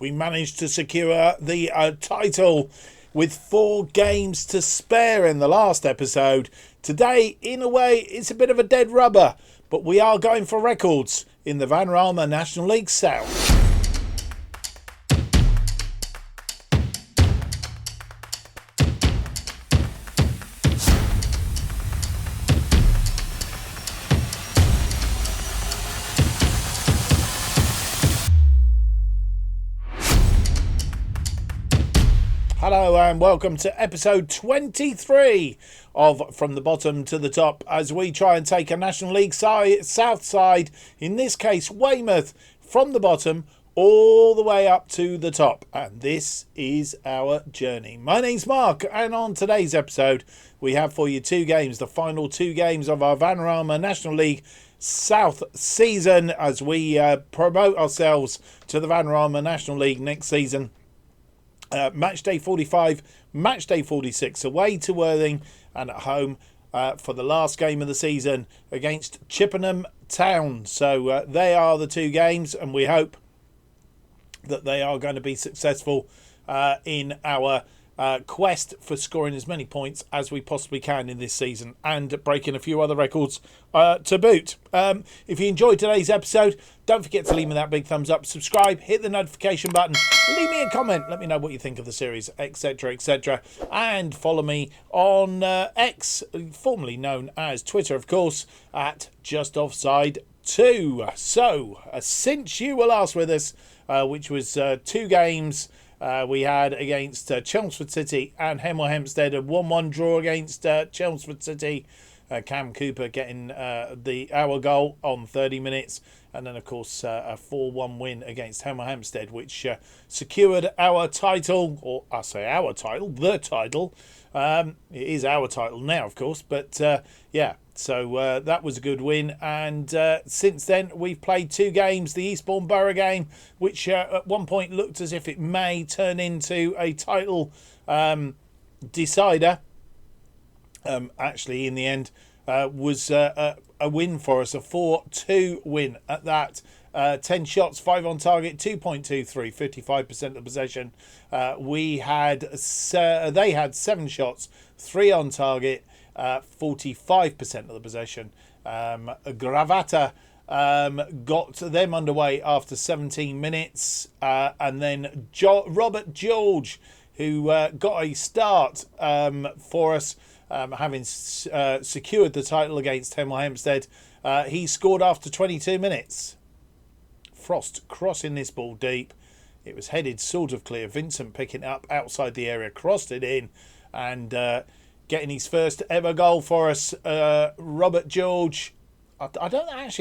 We managed to secure the title with 4 games to spare in the last episode. Today, in a way, it's a bit of a dead rubber, but we are going for records in the Vanarama National League South. Hello and welcome to episode 23 of From the Bottom to the Top, as we try and take a National League South side, in this case Weymouth, from the bottom all the way up to the top. And this is our journey. My name's Mark, and on today's episode we have for you 2 games, the final 2 games of our Vanarama National League South season, as we promote ourselves to the Vanarama National League next season. Match day 45, match day 46 away to Worthing, and at home for the last game of the season against Chippenham Town. So they are the 2 games, and we hope that they are going to be successful in our quest for scoring as many points as we possibly can in this season, and breaking a few other records to boot. If you enjoyed today's episode, don't forget to leave me that big thumbs up, subscribe, hit the notification button, leave me a comment, let me know what you think of the series, etc, etc, and follow me on X, formerly known as Twitter, of course, at JustOffsideFM. So since you were last with us, which was 2 games we had against Chelmsford City and Hemel Hempstead, a 1-1 draw against Chelmsford City, Cam Cooper getting our goal on 30 minutes, and then of course a 4-1 win against Hemel Hempstead, which secured our title, or I say our title, the title. It is our title now, of course, but yeah, so that was a good win. And since then we've played 2 games, the Eastbourne Borough game, which at one point looked as if it may turn into a title decider. Actually in the end was a win for us, a 4-2 win at that. 10 shots, 5 on target, 2.23, 55% of possession. They had 7 shots, 3 on target, 45% of the possession. Gravata got them underway after 17 minutes, and then Robert George, who got a start for us, having secured the title against Hemel Hempstead. He scored after 22 minutes. Frost crossing this ball deep. It was headed sort of clear. Vincent picking it up outside the area, crossed it in, and getting his first ever goal for us. Robert George, I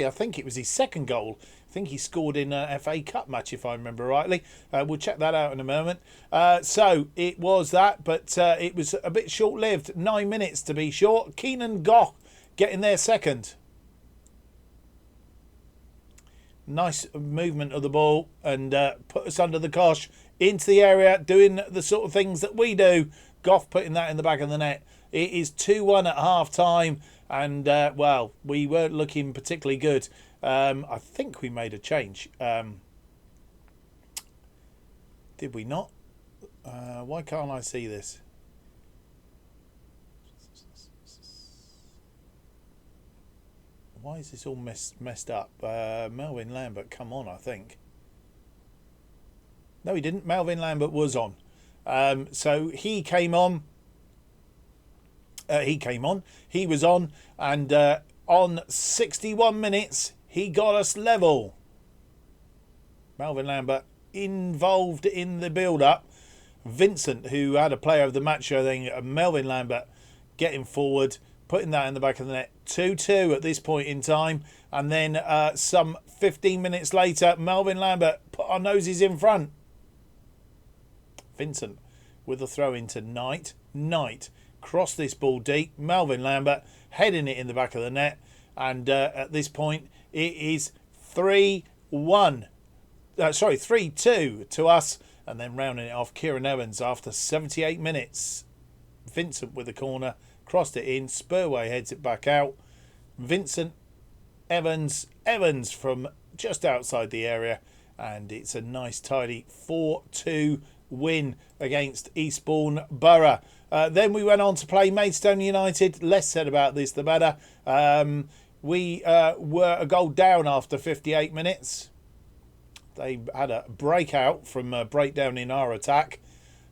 think it was his second goal. I think he scored in an FA Cup match, if I remember rightly. We'll check that out in a moment. So it was that, but it was a bit short-lived. 9 minutes to be short. Keenan Gough getting there second. Nice movement of the ball, and put us under the cosh, into the area, doing the sort of things that we do. Gough putting that in the back of the net. It is 2-1 at half-time, and, well, we weren't looking particularly good. I think we made a change. Did we not? Why can't I see this? Why is this all messed up? Melvin Lambert, come on, I think. No, he didn't. Melvin Lambert was on. So he came on. He was on. And on 61 minutes, he got us level. Melvin Lambert involved in the build-up. Vincent, who had a player of the match, I think, Melvin Lambert, getting forward, putting that in the back of the net. 2-2 at this point in time. And then some 15 minutes later, Melvin Lambert put our noses in front. Vincent with a throw into Knight. Knight crossed this ball deep. Melvin Lambert heading it in the back of the net. And at this point, it is 3-2 to us. And then rounding it off, Kieran Evans after 78 minutes. Vincent with the corner. Crossed it in. Spurway heads it back out. Vincent, Evans from just outside the area. and it's a nice tidy 4-2 win against Eastbourne Borough. Then we went on to play Maidstone United. Less said about this, the better. We were a goal down after 58 minutes. They had a breakout from a breakdown in our attack.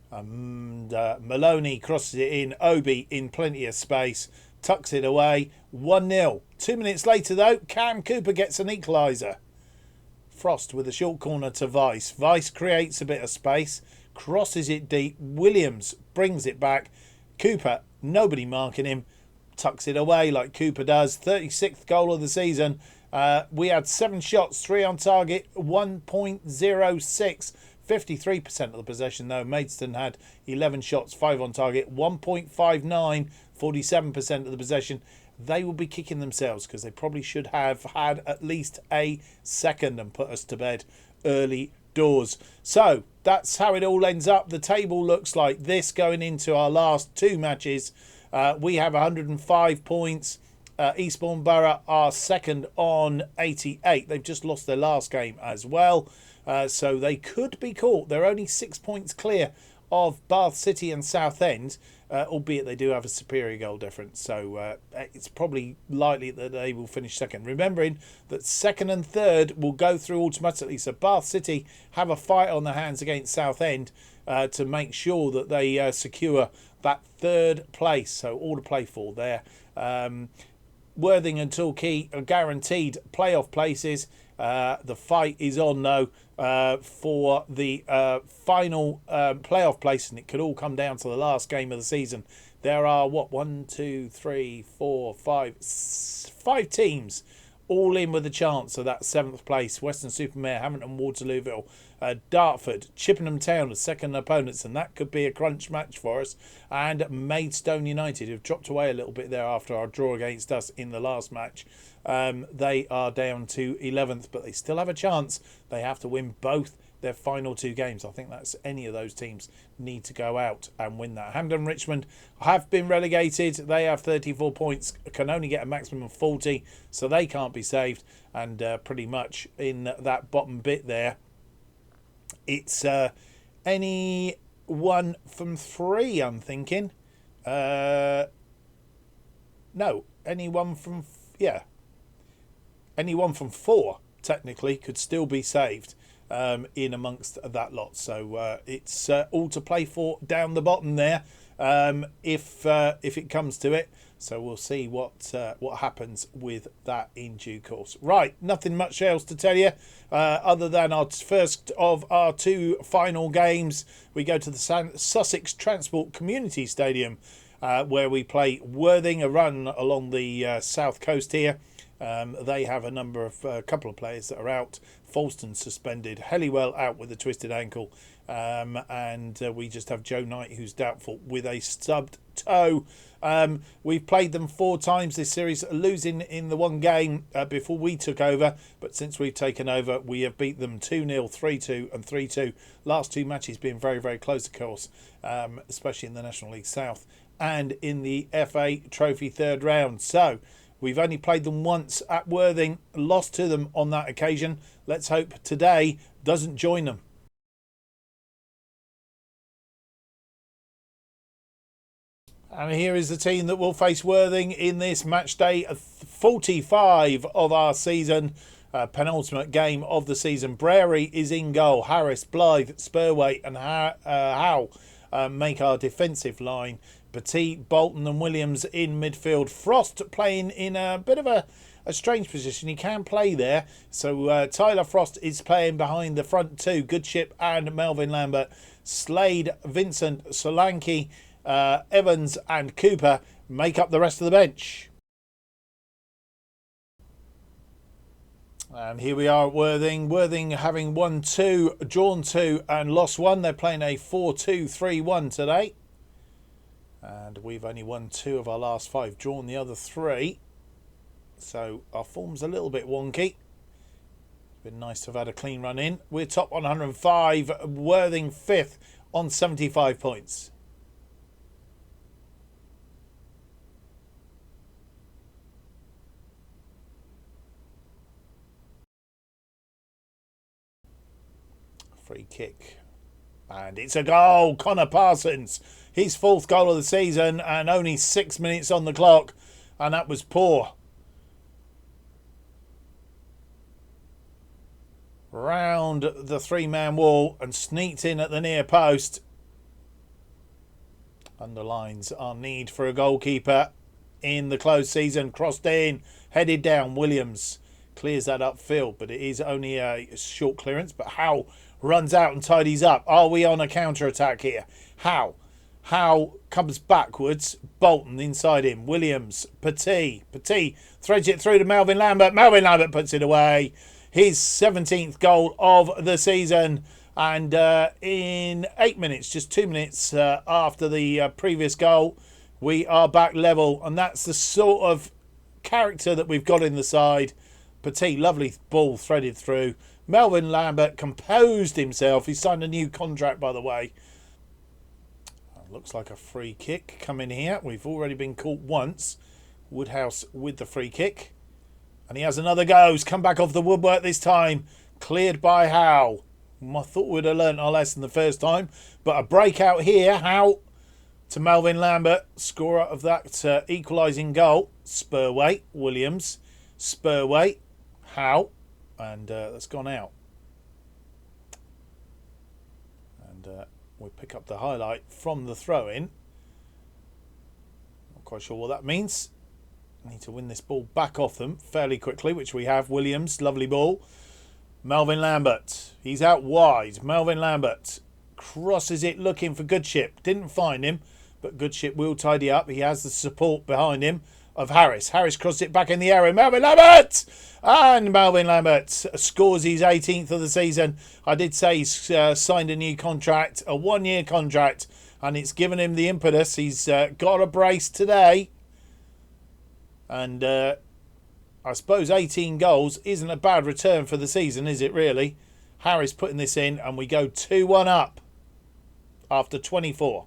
And Maloney crosses it in. Obi in plenty of space. Tucks it away. 1-0. 2 minutes later, though, Cam Cooper gets an equaliser. Frost with a short corner to Vice. Vice creates a bit of space. Crosses it deep. Williams brings it back. Cooper, nobody marking him. Tucks it away like Cooper does. 36th goal of the season. We had 7 shots, 3 on target, 1.06. 53% of the possession, though. Maidstone had 11 shots, 5 on target, 1.59. 47% of the possession. They will be kicking themselves because they probably should have had at least a second and put us to bed early doors. So that's how it all ends up. The table looks like this going into our last 2 matches. We have 105 points. Eastbourne Borough are second on 88. They've just lost their last game as well. So they could be caught. They're only 6 points clear of Bath City and Southend, albeit they do have a superior goal difference. So it's probably likely that they will finish second. Remembering that second and third will go through automatically. So Bath City have a fight on their hands against Southend to make sure that they secure that third place. So all to play for there. Worthing and Torquay are guaranteed playoff places. The fight is on, though, for the final playoff place, and it could all come down to the last game of the season. There are, 5 teams all in with a chance of that 7th place. Weston-super-Mare, Hampton, Waterlooville, Dartford, Chippenham Town as second opponents, and that could be a crunch match for us. And Maidstone United, who've dropped away a little bit there after our draw against us in the last match. They are down to 11th, but they still have a chance. They have to win both their final 2 games. I think that's any of those teams need to go out and win that. Hampden Richmond have been relegated. They have 34 points, can only get a maximum of 40, so they can't be saved. And pretty much in that bottom bit there, it's any one from 3, I'm thinking. No, anyone from, anyone from 4 technically could still be saved in amongst that lot. So it's all to play for down the bottom there, if it comes to it. So we'll see what happens with that in due course. Right, nothing much else to tell you other than our first of our 2 final games. We go to the Sussex Transport Community Stadium, where we play Worthing, a run along the south coast here. They have a couple of players that are out. Falston suspended, Helliwell out with a twisted ankle, and we just have Joe Knight, who's doubtful with a stubbed toe. We've played them 4 times this series, losing in the one game before we took over, but since we've taken over, we have beat them 2-0, 3-2 and 3-2. Last 2 matches being very, very close, of course, especially in the National League South and in the FA Trophy 3rd round. So we've only played them once at Worthing, lost to them on that occasion. Let's hope today doesn't join them. And here is the team that will face Worthing in this match day 45 of our season. Penultimate game of the season. Brary is in goal. Harris, Blythe, Spurway and Howe make our defensive line. Petit, Bolton and Williams in midfield. Frost playing in a bit of a strange position. He can play there. So Tyler Frost is playing behind the front 2. Goodship and Melvin Lambert. Slade, Vincent, Solanke, Evans and Cooper make up the rest of the bench. And here we are at Worthing. Worthing having won 2, drawn 2 and lost 1. They're playing a 4-2-3-1 today. And we've only won 2 of our last 5, drawn the other 3. So our form's a little bit wonky. It's been nice to have had a clean run in. We're top 105, Worthing 5th on 75 points. Free kick. And it's a goal. Connor Parsons. His 4th goal of the season and only 6 minutes on the clock. And that was poor. Round the 3-man wall and sneaked in at the near post. Underlines our need for a goalkeeper in the close season. Crossed in, headed down. Williams clears that upfield, but it is only a short clearance. But Howe runs out and tidies up. Are we on a counter-attack here? Howe comes backwards. Bolton inside him. Williams, Petit threads it through to Melvin Lambert. Melvin Lambert puts it away. His 17th goal of the season. And in 8 minutes, just 2 minutes after the previous goal, we are back level. And that's the sort of character that we've got in the side. Petit, lovely ball threaded through. Melvin Lambert composed himself. He signed a new contract, by the way. Looks like a free kick coming here. We've already been caught once. Woodhouse with the free kick. And he has another go. He's come back off the woodwork this time. Cleared by Howe. I thought we'd have learnt our lesson the first time. But a breakout here. Howe to Melvin Lambert. Scorer of that equalising goal. Spurway. Williams. Spurway. Howe. And that's gone out. And we'll pick up the highlight from the throw-in. Not quite sure what that means. Need to win this ball back off them fairly quickly, which we have. Williams, lovely ball. Melvin Lambert, he's out wide. Melvin Lambert crosses it looking for Goodship. Didn't find him, but Goodship will tidy up. He has the support behind him of Harris. Harris crossed it back in the area. Melvin Lambert! And Melvin Lambert scores his 18th of the season. I did say he's signed a new contract, a 1-year contract, and it's given him the impetus. He's got a brace today. And I suppose 18 goals isn't a bad return for the season, is it really? Harris putting this in and we go 2-1 up after 24.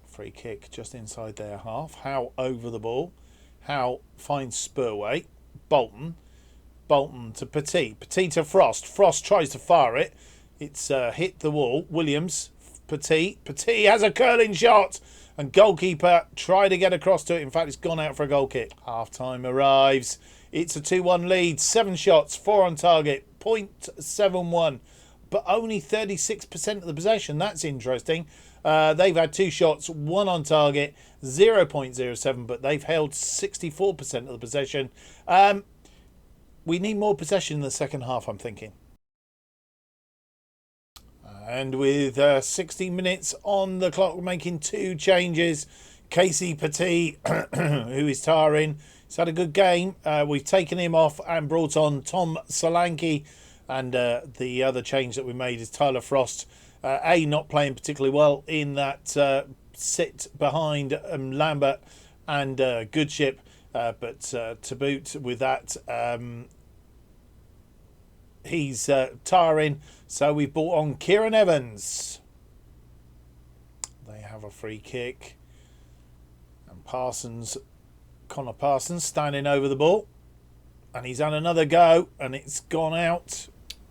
Free kick just inside their half. Howe over the ball. Howe finds Spurway. Bolton to Petit. Petit to Frost. Frost tries to fire it. It's hit the wall. Williams. Petit has a curling shot. And goalkeeper tried to get across to it. In fact, it's gone out for a goal kick. Half-time arrives. It's a 2-1 lead. 7 shots, 4 on target. 0.71. But only 36% of the possession. That's interesting. They've had 2 shots, 1 on target. 0.07. But they've held 64% of the possession. We need more possession in the second half, I'm thinking. And with 60 minutes on the clock, we're making 2 changes. Casey Petit, who is tiring, he's had a good game. We've taken him off and brought on Tom Solanke. And the other change that we made is Tyler Frost. Not playing particularly well in that sit behind Lambert and Goodship. But to boot with that, he's tiring. So we've brought on Kieran Evans. They have a free kick. And Connor Parsons standing over the ball. And he's had another go. And it's gone out.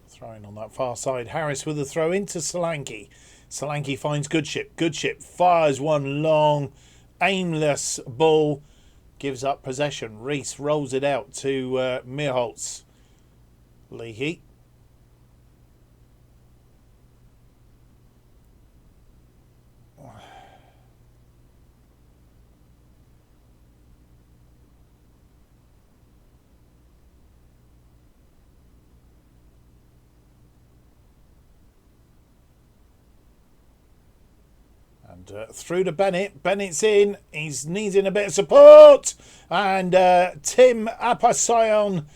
Throwing on that far side. Harris with a throw into Solanke. Solanke finds Goodship. Goodship fires one long, aimless ball. Gives up possession. Reese rolls it out to Meerholtz. Leahy. Through to Bennett. Bennett's in. He's needing a bit of support. And Tim Apasion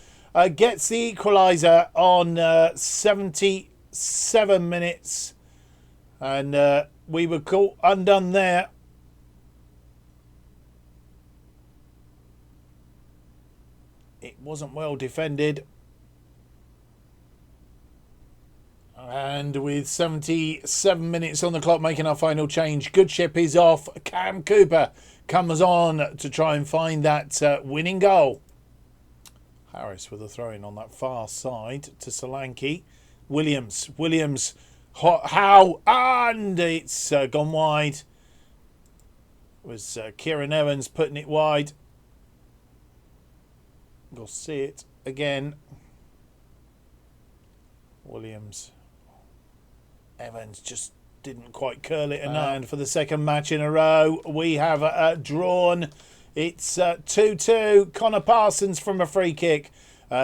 gets the equaliser on 77 minutes. And we were caught undone there. It wasn't well defended. And with 77 minutes on the clock, making our final change. Goodship is off. Cam Cooper comes on to try and find that winning goal. Harris with a throw-in on that far side to Solanke. Williams, how, and it's gone wide. It was Kieran Evans putting it wide. We'll see it again. Williams. Evans just didn't quite curl it enough. And for the second match in a row, we have drawn. It's 2-2. Connor Parsons from a free kick.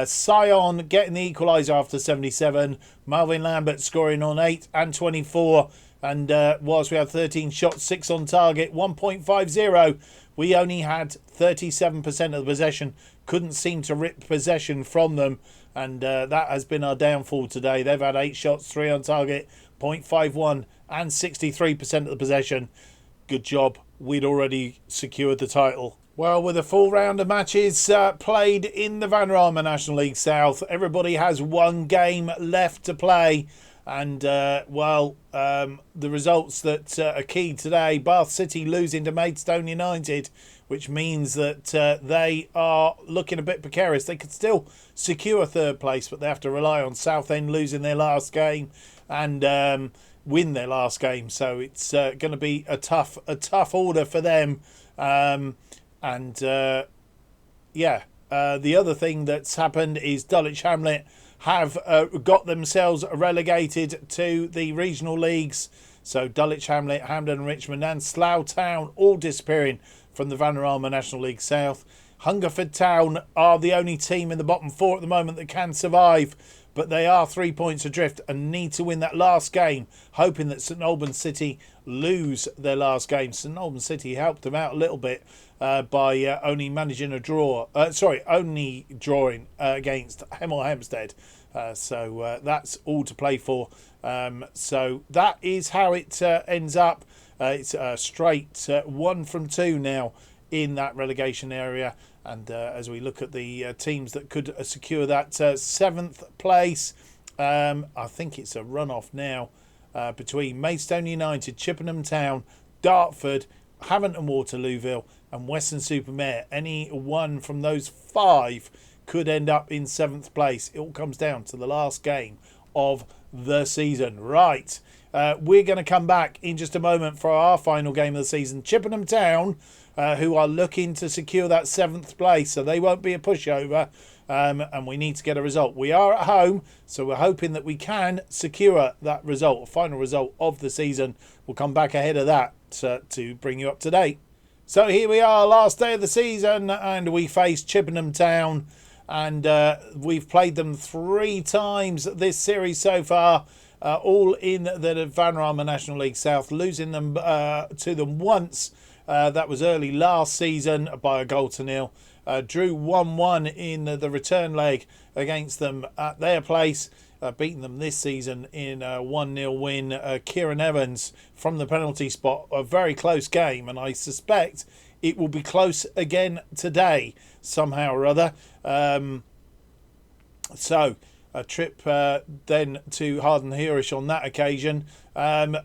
Sion getting the equaliser after 77. Melvin Lambert scoring on 8 and 24. And whilst we had 13 shots, 6 on target, 1.50, we only had 37% of the possession. Couldn't seem to rip possession from them. And that has been our downfall today. They've had 8 shots, 3 on target, 0.51 and 63% of the possession. Good job. We'd already secured the title. Well, with a full round of matches played in the Vanarama National League South, everybody has one game left to play. And, the results that are key today, Bath City losing to Maidstone United, which means that they are looking a bit precarious. They could still secure third place, but they have to rely on Southend losing their last game and win their last game. So it's going to be a tough order for them. The other thing that's happened is Dulwich Hamlet have got themselves relegated to the regional leagues. So Dulwich Hamlet, Hampden and Richmond and Slough Town all disappearing from the Vanarama National League South. Hungerford Town are the only team in the bottom 4 at the moment that can survive, but they are 3 points adrift and need to win that last game, hoping that St Albans City lose their last game. St Albans City helped them out a little bit by only managing a draw. Only drawing against Hemel Hempstead. So that's all to play for. So that is how it ends up. It's straight 1 from 2 now in that relegation area. And as we look at the teams that could secure that 7th place, I think it's a run-off now between Maidstone United, Chippenham Town, Dartford, Havant and Waterlooville and Weston-super-Mare. Any one from those 5 could end up in 7th place. It all comes down to the last game of the season. Right, we're going to come back in just a moment for our final game of the season. Chippenham Town, who are looking to secure that 7th place, so they won't be a pushover, and we need to get a result. We are at home, so we're hoping that we can secure that result, a final result of the season. We'll come back ahead of that to bring you up to date. So here we are, last day of the season, and we face Chippenham Town, and we've played them 3 times this series so far, all in the Vanarama National League South, losing them to them once. That was early last season by a 1-0. Drew 1-1 in the return leg against them at their place. Beating them this season in a 1-0 win. Kieran Evans from the penalty spot. A very close game, and I suspect it will be close again today somehow or other. So a trip then to Harden Heerish on that occasion.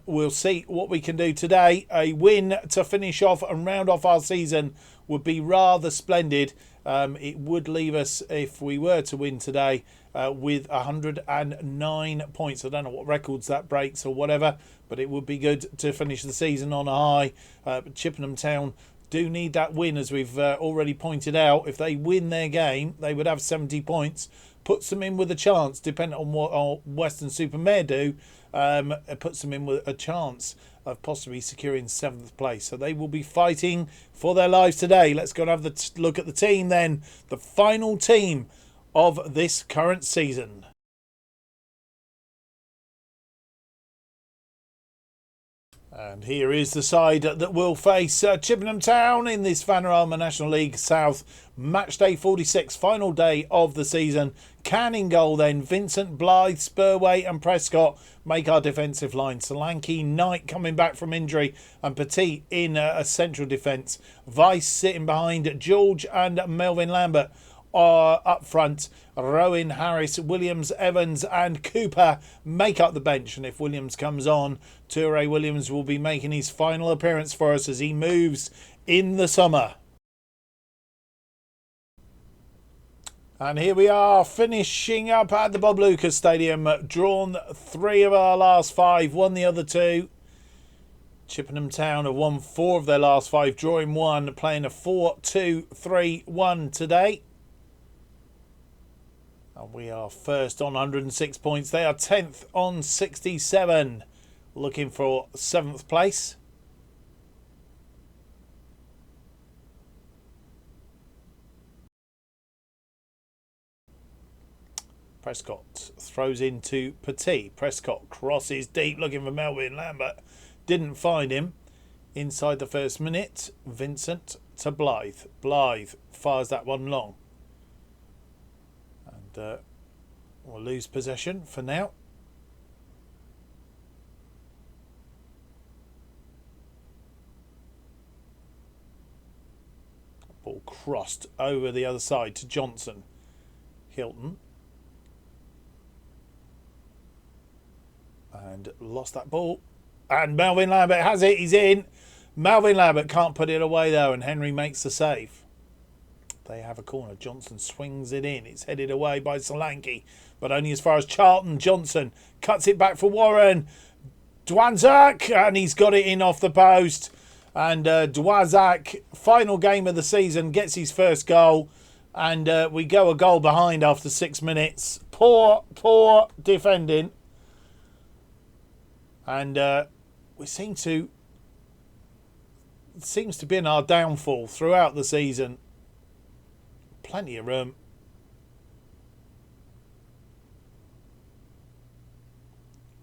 We'll see what we can do today. A win to finish off and round off our season would be rather splendid. It would leave us, if we were to win today, with 109 points. I don't know what records that breaks or whatever, but it would be good to finish the season on a high. But Chippenham Town do need that win, as we've already pointed out. If they win their game, they would have 70 points. Puts them in with a chance, depending on what Weston-super-Mare do. It puts them in with a chance of possibly securing 7th place. So they will be fighting for their lives today. Let's go and have a look at the team then. The final team of this current season. And here is the side that will face Chippenham Town in this Vanarama National League South match day 46, final day of the season. Can in goal then, Vincent, Blythe, Spurway and Prescott make our defensive line. Solanke, Knight coming back from injury and Petit in a central defence. Vice sitting behind George and Melvin Lambert are up front. Rowan, Harris, Williams, Evans and Cooper make up the bench, and if Williams comes on, Toure Williams will be making his final appearance for us as he moves in the summer. And here we are, finishing up at the Bob Lucas Stadium. Drawn 3 of our last 5, won the other 2. Chippenham Town have won 4 of their last 5, drawing 1, playing a 4-2-3-1 today. And we are first on 106 points. They are 10th on 67, looking for 7th place. Prescott throws into Petit. Prescott crosses deep, looking for Melvin Lambert. Didn't find him. Inside the first minute, Vincent to Blythe. Blythe fires that one long. And we'll lose possession for now. Ball crossed over the other side to Johnson. Hilton. And lost that ball. And Melvin Lambert has it. He's in. Melvin Lambert can't put it away though. And Henry makes the save. They have a corner. Johnson swings it in. It's headed away by Solanke. But only as far as Charlton. Johnson cuts it back for Warren. Dwanzak. And he's got it in off the post. And Dwanzak, final game of the season, gets his first goal. And we go a goal behind after 6 minutes. Poor defending. And we seems to be in our downfall throughout the season. Plenty of room.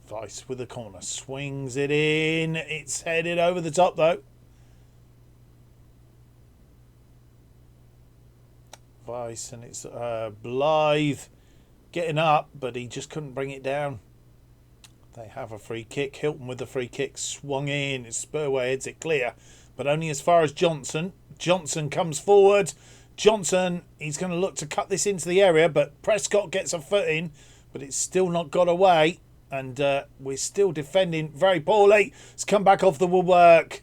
Weiss with the corner. Swings it in. It's headed over the top though. Weiss, and it's Blythe getting up, but he just couldn't bring it down. They have a free kick. Hilton with the free kick. Swung in. Spurway heads it clear. But only as far as Johnson. Johnson comes forward. Johnson, he's going to look to cut this into the area. But Prescott gets a foot in. But it's still not got away. And we're still defending very poorly. It's come back off the woodwork.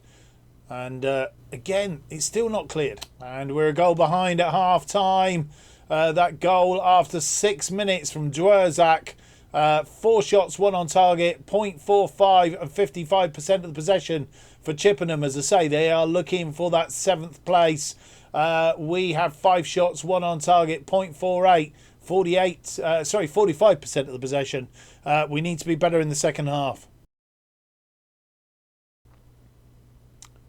And again, it's still not cleared. And we're a goal behind at half time. That goal after 6 minutes from Dworzak. 4 shots, 1 on target, 0.45 and 55% of the possession for Chippenham. As I say, they are looking for that 7th place. We have 5 shots, 1 on target, 0.48, 45% of the possession. We need to be better in the second half.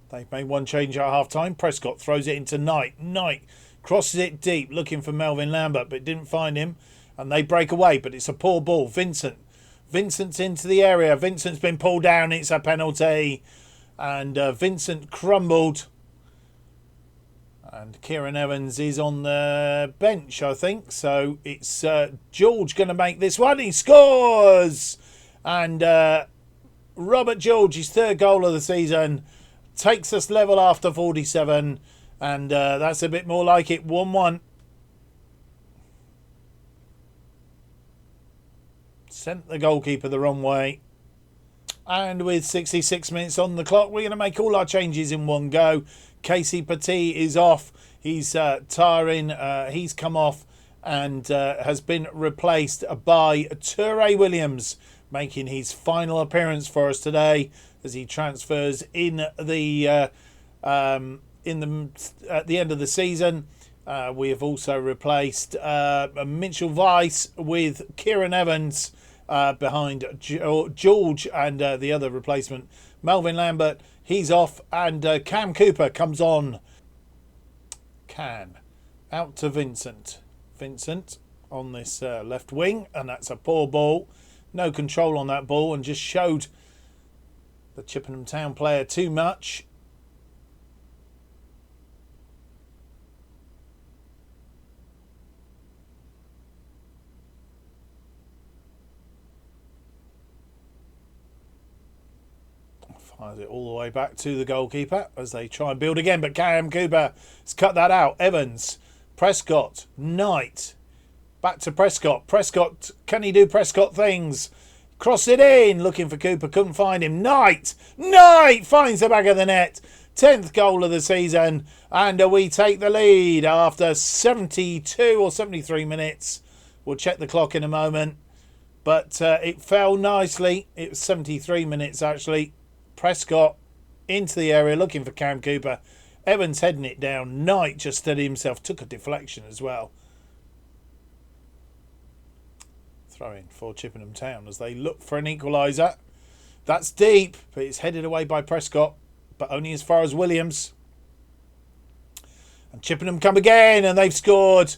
They've made one change at half time. Prescott throws it into Knight. Knight crosses it deep, looking for Melvin Lambert, but didn't find him. And they break away, but it's a poor ball. Vincent's into the area. Vincent's been pulled down. It's a penalty. And Vincent crumbled. And Kieran Evans is on the bench, I think. So it's George going to make this one. He scores! And Robert George, his 3rd goal of the season, takes us level after 47. And that's a bit more like it. 1-1. Sent the goalkeeper the wrong way. And with 66 minutes on the clock, we're going to make all our changes in one go. Casey Petit is off. He's tiring. He's come off and has been replaced by Toure Williams, making his final appearance for us today as he transfers in the at the end of the season. We have also replaced Mitchell Weiss with Kieran Evans behind George and the other replacement, Melvin Lambert. He's off, and Cam Cooper comes on. Can out to Vincent. Vincent on this left wing, and that's a poor ball. No control on that ball, and just showed the Chippenham Town player too much. Fires it all the way back to the goalkeeper as they try and build again, but Cam Cooper has cut that out. Evans, Prescott, Knight, back to Prescott. Prescott, can he do Prescott things? Cross it in, looking for Cooper, couldn't find him. Knight finds the back of the net 10th goal of the season, and we take the lead after 72 or 73 minutes. We'll check the clock in a moment, but it fell nicely. It was 73 minutes actually. Prescott into the area looking for Cam Cooper. Evans heading it down. Knight just steadied himself, took a deflection as well. Throw in for Chippenham Town as they look for an equaliser. That's deep, but it's headed away by Prescott, but only as far as Williams. And Chippenham come again, and they've scored.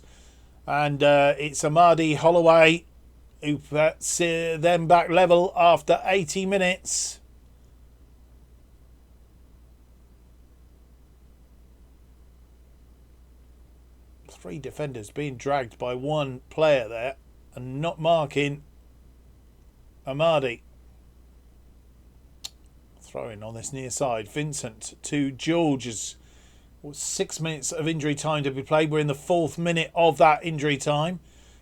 And it's Amadi Holloway who puts them back level after 80 minutes. Three defenders being dragged by one player there and not marking Amadi. Throwing on this near side. Vincent to George. 6 minutes of injury time to be played. We're in the 4th minute of that injury time.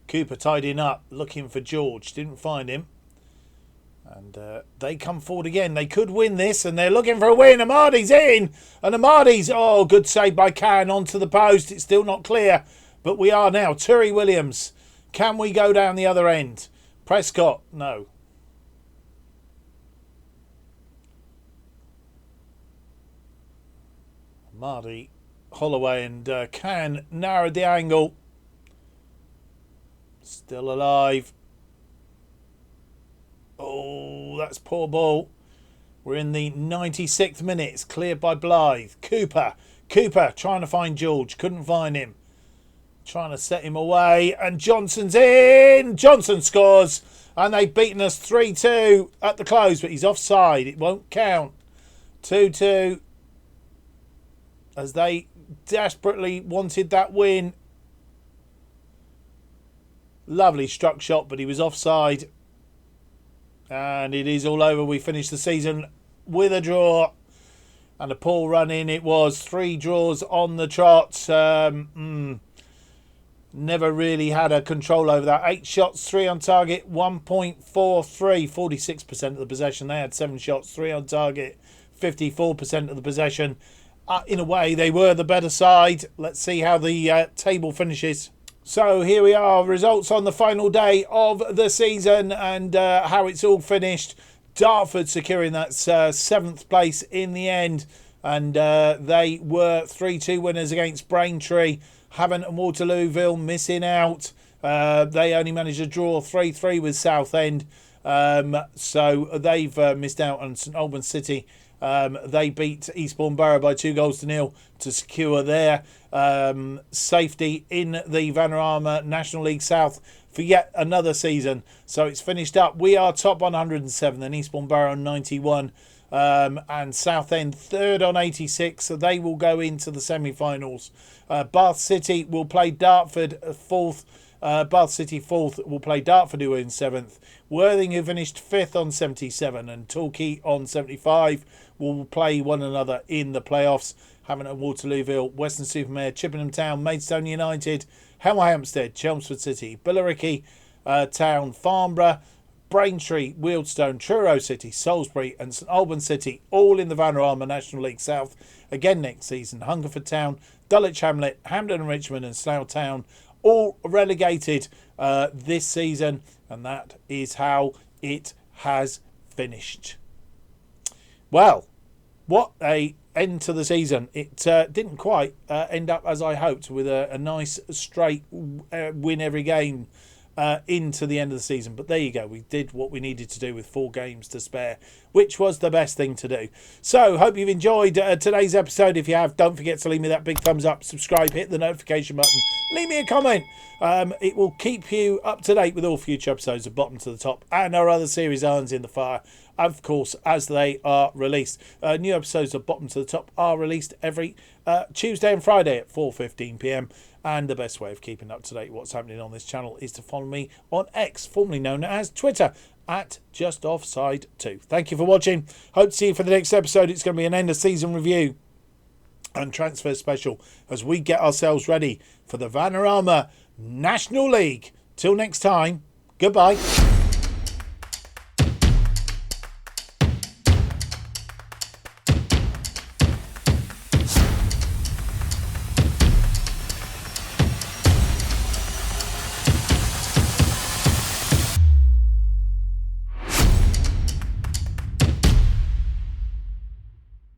Cooper tidying up, looking for George. Didn't find him. And they come forward again. They could win this, and they're looking for a win. Amadi's in. And Amadi's, good save by Can onto the post. It's still not clear, but we are now. Turi Williams. Can we go down the other end? Prescott, no. Amadi, Holloway and Can narrowed the angle. Still alive. Oh, that's poor ball. We're in the 96th minute. It's cleared by Blythe. Cooper trying to find George. Couldn't find him. Trying to set him away. And Johnson's in. Johnson scores. And they've beaten us 3-2 at the close. But he's offside. It won't count. 2-2. As they desperately wanted that win. Lovely struck shot, but he was offside. And it is all over. We finished the season with a draw. And a poor run in it was. 3 draws on the trot. Never really had a control over that. 8 shots, 3 on target, 1.43. 46% of the possession. They had 7 shots, 3 on target, 54% of the possession. In a way, they were the better side. Let's see how the table finishes. So here we are, results on the final day of the season and how it's all finished. Dartford securing that 7th place in the end, and they were 3-2 winners against Braintree. Havant and Waterlooville missing out. They only managed to draw 3-3 with Southend, so they've missed out on St Albans City. They beat Eastbourne Borough by 2-0 to secure their safety in the Vanarama National League South for yet another season. So it's finished up. We are top on 107 and Eastbourne Borough on 91, and Southend third on 86, so they will go into the semi-finals. Bath City will play Dartford fourth. Bath City fourth will play Dartford, who are in 7th. Worthing, who finished 5th on 77, and Torquay on 75 will play one another in the playoffs. Havant and Waterlooville, Weston-super-Mare, Chippenham Town, Maidstone United, Hemel Hempstead, Chelmsford City, Billericay Town, Farnborough, Braintree, Wealdstone, Truro City, Salisbury and St Albans City, all in the Vanarama National League South again next season. Hungerford Town, Dulwich Hamlet, Hampden and Richmond and Slough Town all relegated this season, and that is how it has finished. Well, what a end to the season. It didn't quite end up as I hoped, with a nice straight win every game into the end of the season. But there you go. We did what we needed to do with 4 games to spare, which was the best thing to do. So hope you've enjoyed today's episode. If you have, don't forget to leave me that big thumbs up, subscribe, hit the notification button, leave me a comment. It will keep you up to date with all future episodes of Bottom to the Top and our other series, Irons in the Fire, of course, as they are released. New episodes of Bottom to the Top are released every Tuesday and Friday at 4:15 p.m. And the best way of keeping up to date with what's happening on this channel is to follow me on X, formerly known as Twitter, at JustOffsideFM. Thank you for watching. Hope to see you for the next episode. It's going to be an end of season review and transfer special as we get ourselves ready for the Vanarama National League. Till next time, goodbye.